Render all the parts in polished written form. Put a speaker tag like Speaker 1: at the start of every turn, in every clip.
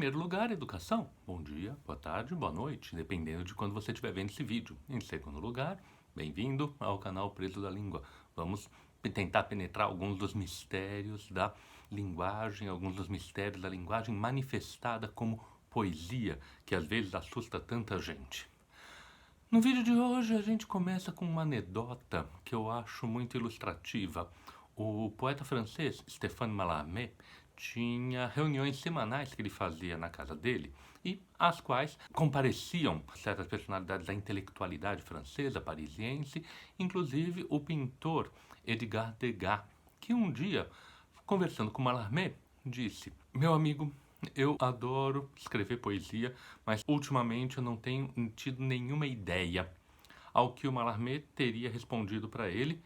Speaker 1: primeiro lugar, educação. Bom dia, boa tarde, boa noite, dependendo de quando você estiver vendo esse vídeo. Em segundo lugar, bem-vindo ao canal Preso da Língua. Vamos tentar penetrar alguns dos mistérios da linguagem, alguns dos mistérios da linguagem manifestada como poesia, que às vezes assusta tanta gente. No vídeo de hoje a gente começa com uma anedota que eu acho muito ilustrativa. O poeta francês Stéphane Mallarmé tinha reuniões semanais que ele fazia na casa dele e às quais compareciam certas personalidades da intelectualidade francesa, parisiense, inclusive o pintor Edgar Degas, que um dia, conversando com Mallarmé, disse: "Meu amigo, eu adoro escrever poesia, mas ultimamente eu não tenho tido nenhuma ideia." Ao que o Mallarmé teria respondido para ele: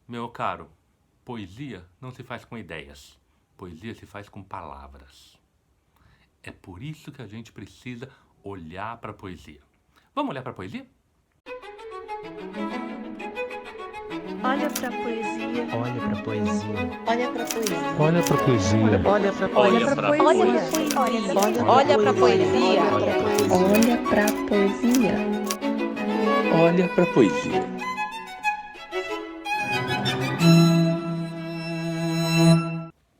Speaker 1: "Meu caro, poesia não se faz com ideias, poesia se faz com palavras." É por isso que a gente precisa olhar para a poesia. Vamos olhar para a poesia?
Speaker 2: Olha pra poesia.
Speaker 3: Olha pra poesia.
Speaker 4: Olha pra poesia.
Speaker 3: Olha pra poesia.
Speaker 4: Olha pra
Speaker 2: Olha pra poesia.
Speaker 4: Olha pra poesia.
Speaker 2: Olha pra poesia.
Speaker 1: Olha para a poesia.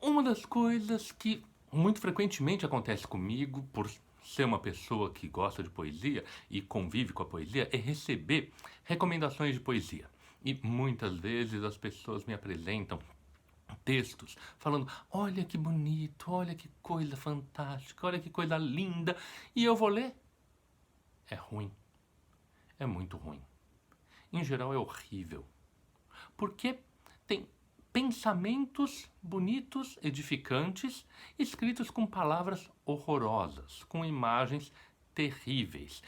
Speaker 1: Uma das coisas que muito frequentemente acontece comigo, por ser uma pessoa que gosta de poesia e convive com a poesia, é receber recomendações de poesia. E muitas vezes as pessoas me apresentam textos falando: "Olha que bonito, olha que coisa fantástica, olha que coisa linda." E eu vou ler. É ruim. É muito ruim. Em geral é horrível. Porque tem pensamentos bonitos, edificantes, escritos com palavras horrorosas, com imagens terríveis.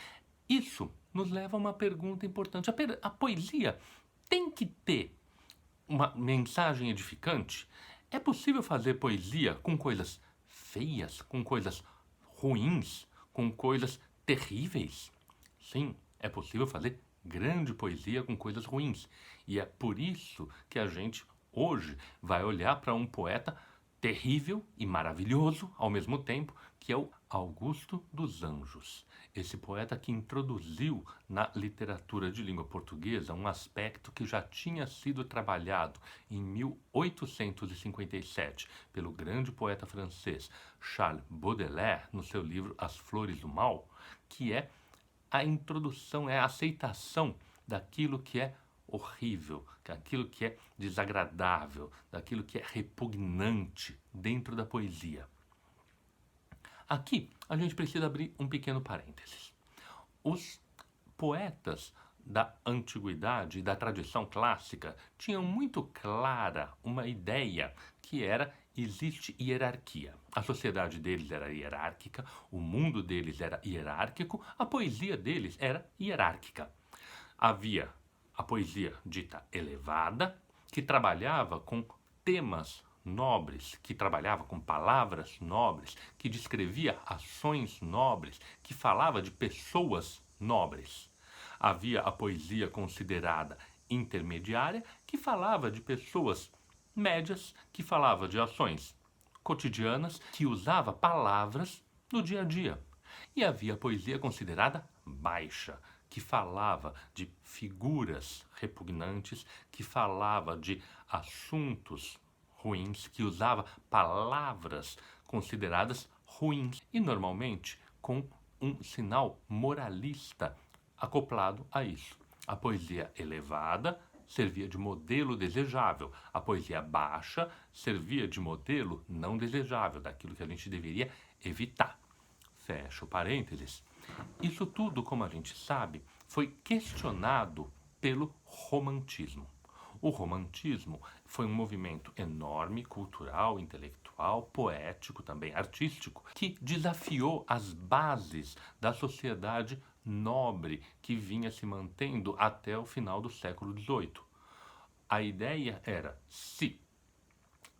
Speaker 1: Isso nos leva a uma pergunta importante. A poesia tem que ter uma mensagem edificante? É possível fazer poesia com coisas feias, com coisas ruins, com coisas terríveis? Sim, é possível fazer grande poesia com coisas ruins. E é por isso que a gente hoje vai olhar para um poeta terrível e maravilhoso ao mesmo tempo, que é o Augusto dos Anjos. Esse poeta que introduziu na literatura de língua portuguesa um aspecto que já tinha sido trabalhado em 1857 pelo grande poeta francês Charles Baudelaire no seu livro As Flores do Mal, que é a introdução, é a aceitação daquilo que é horrível, daquilo que é desagradável, daquilo que é repugnante dentro da poesia. Aqui a gente precisa abrir um pequeno parênteses. Os poetas da antiguidade e da tradição clássica tinham muito clara uma ideia que era: existe hierarquia. A sociedade deles era hierárquica, o mundo deles era hierárquico, a poesia deles era hierárquica. Havia a poesia dita elevada, que trabalhava com temas nobres, que trabalhava com palavras nobres, que descrevia ações nobres, que falava de pessoas nobres. Havia a poesia considerada intermediária, que falava de pessoas médias, que falava de ações cotidianas, que usava palavras do dia a dia. E havia a poesia considerada baixa, que falava de figuras repugnantes, que falava de assuntos ruins, que usava palavras consideradas ruins e normalmente com um sinal moralista acoplado a isso. A poesia elevada servia de modelo desejável, a poesia baixa servia de modelo não desejável, daquilo que a gente deveria evitar. Fecha o parênteses. Isso tudo, como a gente sabe, foi questionado pelo romantismo. O romantismo foi um movimento enorme, cultural, intelectual, poético, também artístico, que desafiou as bases da sociedade nobre que vinha se mantendo até o final do século XVIII. A ideia era: se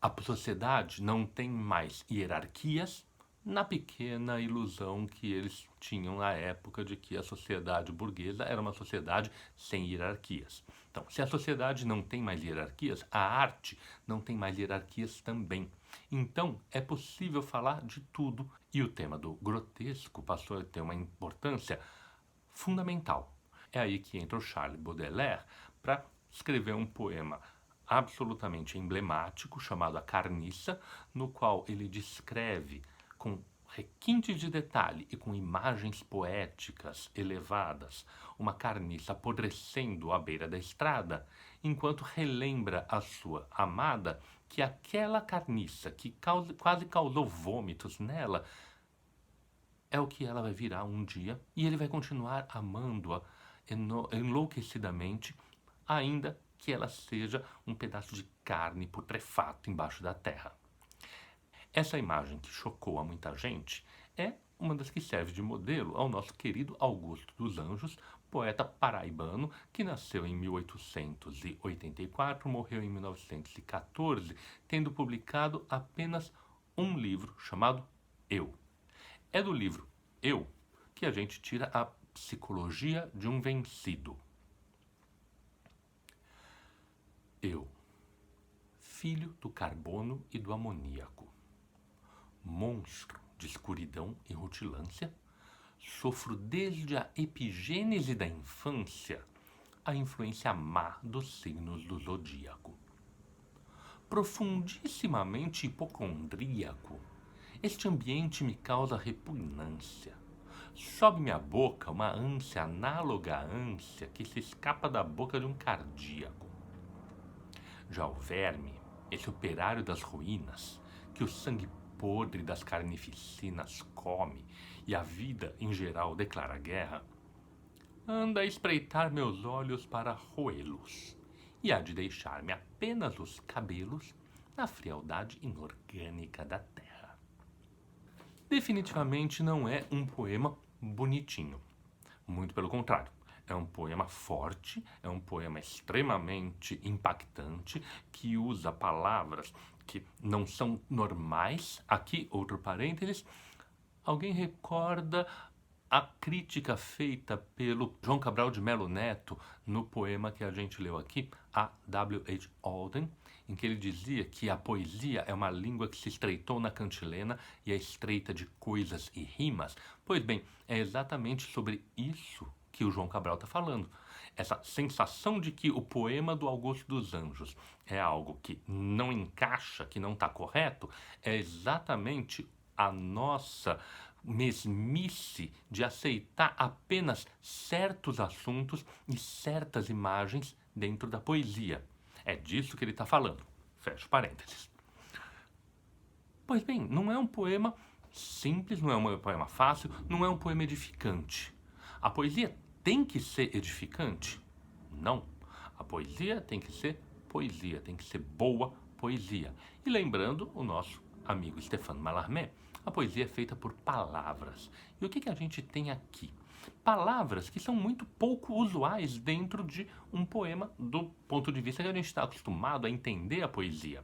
Speaker 1: a sociedade não tem mais hierarquias, na pequena ilusão que eles tinham na época de que a sociedade burguesa era uma sociedade sem hierarquias. Então, se a sociedade não tem mais hierarquias, a arte não tem mais hierarquias também. Então, é possível falar de tudo e o tema do grotesco passou a ter uma importância fundamental. É aí que entra o Charles Baudelaire para escrever um poema absolutamente emblemático chamado A Carniça, no qual ele descreve com requintes de detalhe e com imagens poéticas elevadas uma carniça apodrecendo à beira da estrada, enquanto relembra a sua amada que aquela carniça que quase causou vômitos nela é o que ela vai virar um dia e ele vai continuar amando-a enlouquecidamente, ainda que ela seja um pedaço de carne putrefato embaixo da terra. Essa imagem que chocou a muita gente é uma das que serve de modelo ao nosso querido Augusto dos Anjos, poeta paraibano que nasceu em 1884, morreu em 1914, tendo publicado apenas um livro chamado Eu. É do livro Eu que a gente tira a psicologia de um vencido. Eu, filho do carbono e do amoníaco, monstro de escuridão e rutilância, sofro desde a epigênese da infância a influência má dos signos do zodíaco. Profundissimamente hipocondríaco, este ambiente me causa repugnância. Sobe-me à boca uma ânsia análoga à ânsia que se escapa da boca de um cardíaco. Já o verme, esse operário das ruínas, que o sangue podre das carnificinas come e a vida em geral declara guerra, anda a espreitar meus olhos para roê-los e há de deixar-me apenas os cabelos na frialdade inorgânica da terra. Definitivamente não é um poema bonitinho, muito pelo contrário. É um poema forte, é um poema extremamente impactante, que usa palavras que não são normais. Aqui, outro parênteses, alguém recorda a crítica feita pelo João Cabral de Melo Neto no poema que a gente leu aqui, a W.H. Auden, em que ele dizia que a poesia é uma língua que se estreitou na cantilena e é estreita de coisas e rimas? Pois bem, é exatamente sobre isso que o João Cabral está falando. Essa sensação de que o poema do Augusto dos Anjos é algo que não encaixa, que não está correto, é exatamente a nossa mesmice de aceitar apenas certos assuntos e certas imagens dentro da poesia. É disso que ele está falando. Fecho parênteses. Pois bem, não é um poema simples, não é um poema fácil, não é um poema edificante. A poesia tem que ser edificante? Não. A poesia tem que ser poesia, tem que ser boa poesia. E lembrando o nosso amigo Stéphane Mallarmé, a poesia é feita por palavras. E o que a gente tem aqui? Palavras que são muito pouco usuais dentro de um poema do ponto de vista que a gente está acostumado a entender a poesia.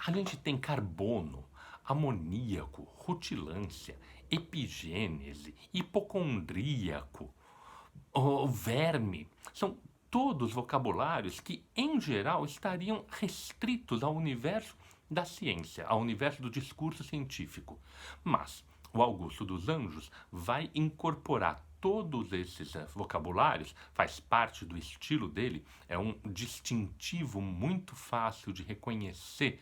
Speaker 1: A gente tem carbono, amoníaco, rutilância, epigênese, hipocondríaco, verme. São todos vocabulários que, em geral, estariam restritos ao universo da ciência, ao universo do discurso científico. Mas o Augusto dos Anjos vai incorporar todos esses vocabulários, faz parte do estilo dele, é um distintivo muito fácil de reconhecer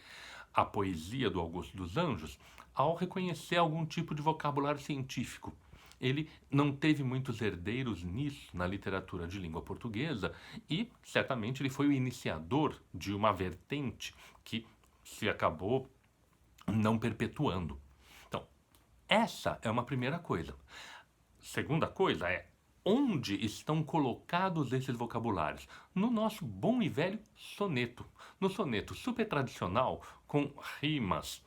Speaker 1: a poesia do Augusto dos Anjos ao reconhecer algum tipo de vocabulário científico. Ele não teve muitos herdeiros nisso na literatura de língua portuguesa e, certamente, ele foi o iniciador de uma vertente que se acabou não perpetuando. Então, essa é uma primeira coisa. Segunda coisa é onde estão colocados esses vocabulários? No nosso bom e velho soneto. No soneto super tradicional, com rimas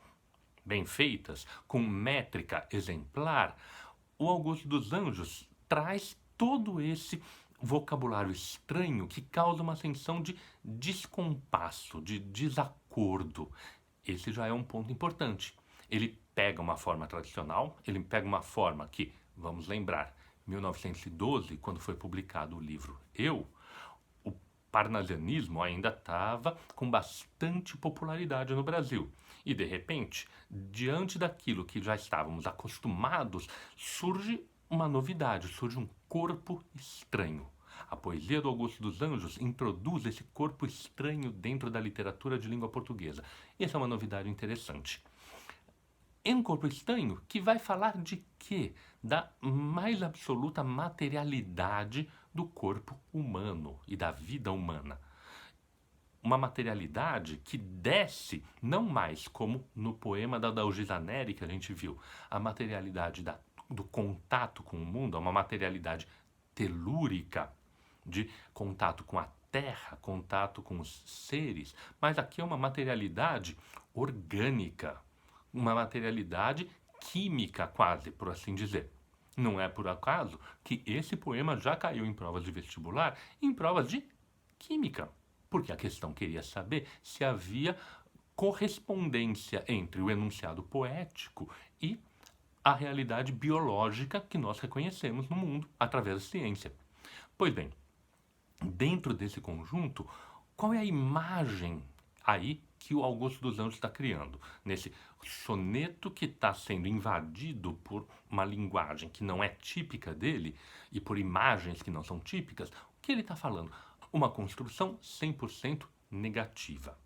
Speaker 1: bem feitas, com métrica exemplar, o Augusto dos Anjos traz todo esse vocabulário estranho que causa uma sensação de descompasso, de desacordo. Esse já é um ponto importante. Ele pega uma forma tradicional, ele pega uma forma que, vamos lembrar, 1912, quando foi publicado o livro Eu, o parnasianismo ainda estava com bastante popularidade no Brasil. E, de repente, diante daquilo que já estávamos acostumados, surge uma novidade, surge um corpo estranho. A poesia do Augusto dos Anjos introduz esse corpo estranho dentro da literatura de língua portuguesa. E essa é uma novidade interessante. É um corpo estranho que vai falar de quê? Da mais absoluta materialidade do corpo humano e da vida humana. Uma materialidade que desce, não mais como no poema da Dalgisa Neri que a gente viu, a materialidade do contato com o mundo, é uma materialidade telúrica, de contato com a terra, contato com os seres, mas aqui é uma materialidade orgânica, uma materialidade química quase, por assim dizer. Não é por acaso que esse poema já caiu em provas de vestibular, em provas de química, porque a questão queria saber se havia correspondência entre o enunciado poético e a realidade biológica que nós reconhecemos no mundo através da ciência. Pois bem, dentro desse conjunto, qual é a imagem aí que o Augusto dos Anjos está criando? Nesse soneto que está sendo invadido por uma linguagem que não é típica dele e por imagens que não são típicas, o que ele está falando? Uma construção 100% negativa.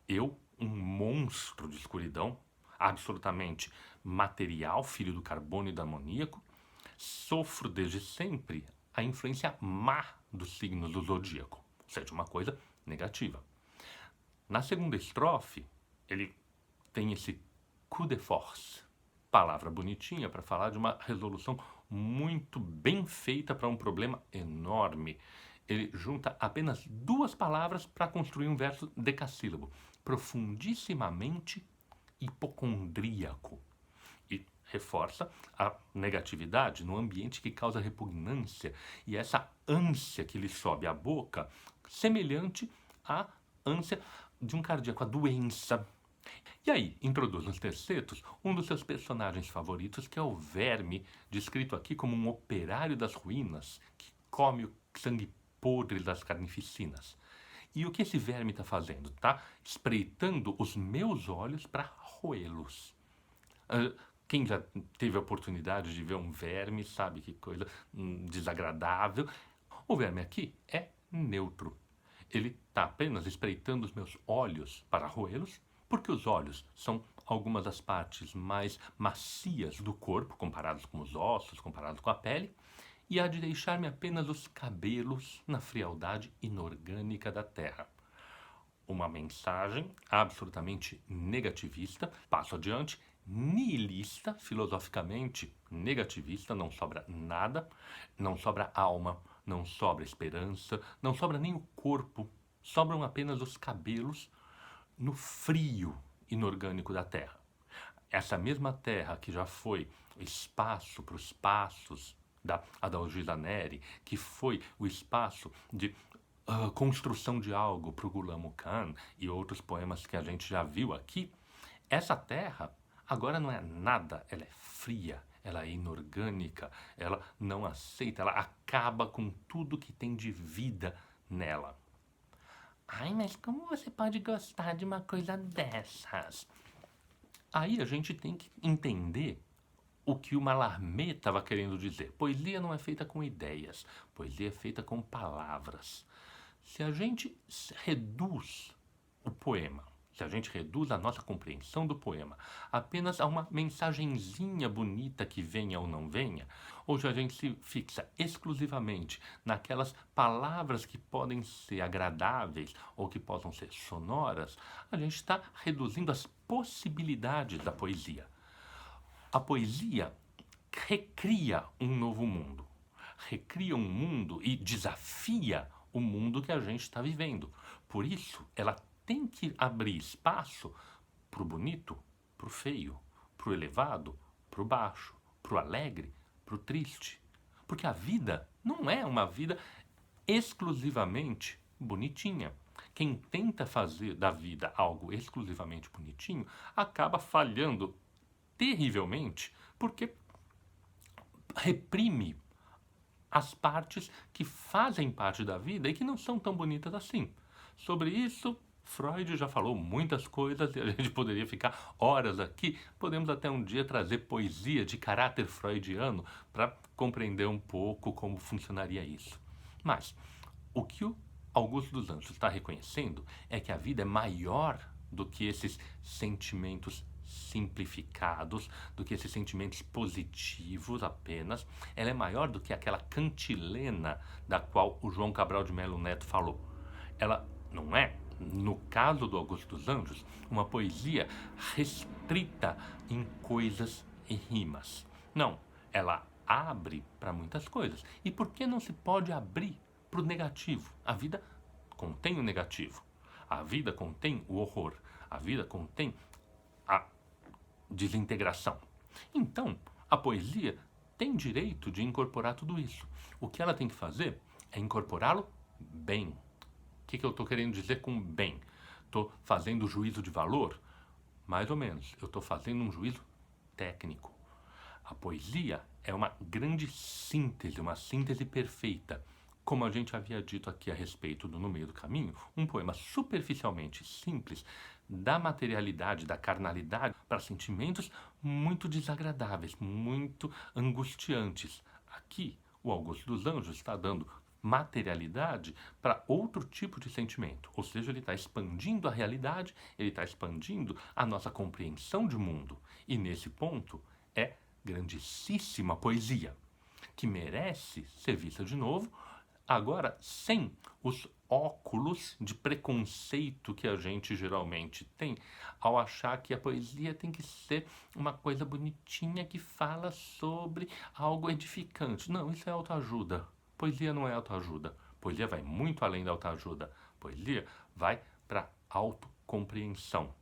Speaker 1: Eu, um monstro de escuridão, absolutamente material, filho do carbono e do amoníaco, sofro desde sempre a influência má dos signos do zodíaco, ou seja, uma coisa negativa. Na segunda estrofe, ele tem esse coup de force, palavra bonitinha para falar de uma resolução muito bem feita para um problema enorme. Ele junta apenas duas palavras para construir um verso decassílabo, profundissimamente hipocondríaco. E reforça a negatividade no ambiente que causa repugnância e essa ânsia que lhe sobe à boca, semelhante à ânsia de um cardíaco, a doença. E aí, introduz nos tercetos um dos seus personagens favoritos, que é o Verme, descrito aqui como um operário das ruínas, que come o sangue podre das carnificinas. E o que esse verme está fazendo? Está espreitando os meus olhos para roê-los. Quem já teve a oportunidade de ver um verme sabe que coisa desagradável. O verme aqui é neutro. Ele está apenas espreitando os meus olhos para roê-los, porque os olhos são algumas das partes mais macias do corpo, comparados com os ossos, comparados com a pele, e há de deixar-me apenas os cabelos na frialdade inorgânica da terra. Uma mensagem absolutamente negativista, passo adiante, nihilista, filosoficamente negativista, não sobra nada, não sobra alma, não sobra esperança, não sobra nem o corpo, sobram apenas os cabelos no frio inorgânico da terra. Essa mesma terra que já foi espaço para os passos da Adalgisa Neri, que foi o espaço de construção de algo para o Ghulam Khan e outros poemas que a gente já viu aqui, essa terra agora não é nada, ela é fria, ela é inorgânica, ela não aceita, ela acaba com tudo que tem de vida nela. Ai, mas como você pode gostar de uma coisa dessas? Aí a gente tem que entender o que o Mallarmé estava querendo dizer. Poesia não é feita com ideias, poesia é feita com palavras. Se a gente reduz o poema, se a gente reduz a nossa compreensão do poema apenas a uma mensagenzinha bonita que venha ou não venha, ou se a gente se fixa exclusivamente naquelas palavras que podem ser agradáveis ou que possam ser sonoras, a gente está reduzindo as possibilidades da poesia. A poesia recria um novo mundo, recria um mundo e desafia o mundo que a gente está vivendo. Por isso, ela tem que abrir espaço para o bonito, para o feio, para o elevado, para o baixo, para o alegre, para o triste. Porque a vida não é uma vida exclusivamente bonitinha. Quem tenta fazer da vida algo exclusivamente bonitinho acaba falhando terrivelmente, porque reprime as partes que fazem parte da vida e que não são tão bonitas assim. Sobre isso, Freud já falou muitas coisas e a gente poderia ficar horas aqui. Podemos até um dia trazer poesia de caráter freudiano para compreender um pouco como funcionaria isso. Mas o que o Augusto dos Anjos está reconhecendo é que a vida é maior do que esses sentimentos simplificados, do que esses sentimentos positivos apenas. Ela é maior do que aquela cantilena da qual o João Cabral de Melo Neto falou. Ela não é, no caso do Augusto dos Anjos, uma poesia restrita em coisas e rimas. Não, ela abre para muitas coisas. E por que não se pode abrir para o negativo? A vida contém o negativo. A vida contém o horror. A vida contém a desintegração. Então, a poesia tem direito de incorporar tudo isso. O que ela tem que fazer é incorporá-lo bem. O que eu estou querendo dizer com bem? Estou fazendo juízo de valor? Mais ou menos. Eu estou fazendo um juízo técnico. A poesia é uma grande síntese, uma síntese perfeita. Como a gente havia dito aqui a respeito do No Meio do Caminho, um poema superficialmente simples da materialidade, da carnalidade, para sentimentos muito desagradáveis, muito angustiantes. Aqui, o Augusto dos Anjos está dando materialidade para outro tipo de sentimento. Ou seja, ele está expandindo a realidade, ele está expandindo a nossa compreensão de mundo. E nesse ponto é grandíssima poesia, que merece ser vista de novo, agora sem os óculos de preconceito que a gente geralmente tem ao achar que a poesia tem que ser uma coisa bonitinha que fala sobre algo edificante. Não, isso é autoajuda. Poesia não é autoajuda. Poesia vai muito além da autoajuda. Poesia vai para autocompreensão.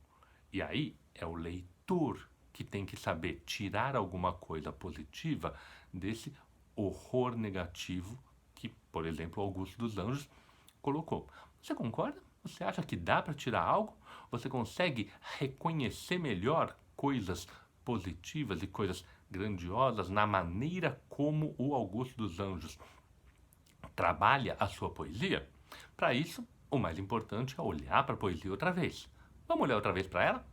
Speaker 1: E aí é o leitor que tem que saber tirar alguma coisa positiva desse horror negativo que, por exemplo, Augusto dos Anjos colocou. Você concorda? Você acha que dá para tirar algo? Você consegue reconhecer melhor coisas positivas e coisas grandiosas na maneira como o Augusto dos Anjos trabalha a sua poesia? Para isso, o mais importante é olhar para a poesia outra vez. Vamos olhar outra vez para ela?